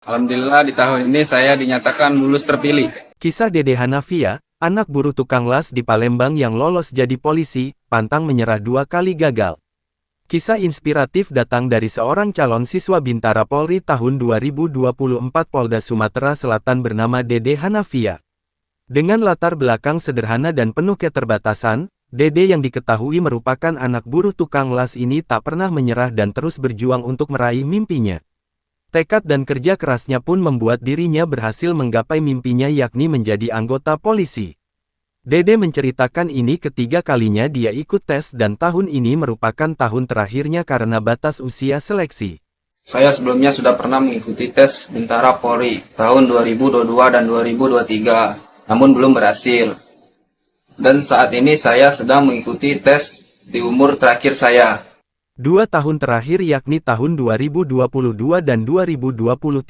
Alhamdulillah di tahun ini saya dinyatakan lulus terpilih. Kisah Dede Hanafia, anak buruh tukang las di Palembang yang lolos jadi polisi, pantang menyerah 2 kali gagal. Kisah inspiratif datang dari seorang calon siswa Bintara Polri tahun 2024 Polda Sumatera Selatan bernama Dede Hanafia. Dengan latar belakang sederhana dan penuh keterbatasan, Dede yang diketahui merupakan anak buruh tukang las ini tak pernah menyerah dan terus berjuang untuk meraih mimpinya. Tekad dan kerja kerasnya pun membuat dirinya berhasil menggapai mimpinya yakni menjadi anggota polisi. Dede menceritakan ini ketiga kalinya dia ikut tes dan tahun ini merupakan tahun terakhirnya karena batas usia seleksi. Saya sebelumnya sudah pernah mengikuti tes Bintara Polri tahun 2022 dan 2023, namun belum berhasil. Dan saat ini saya sedang mengikuti tes di umur terakhir saya. 2 tahun terakhir yakni tahun 2022 dan 2023.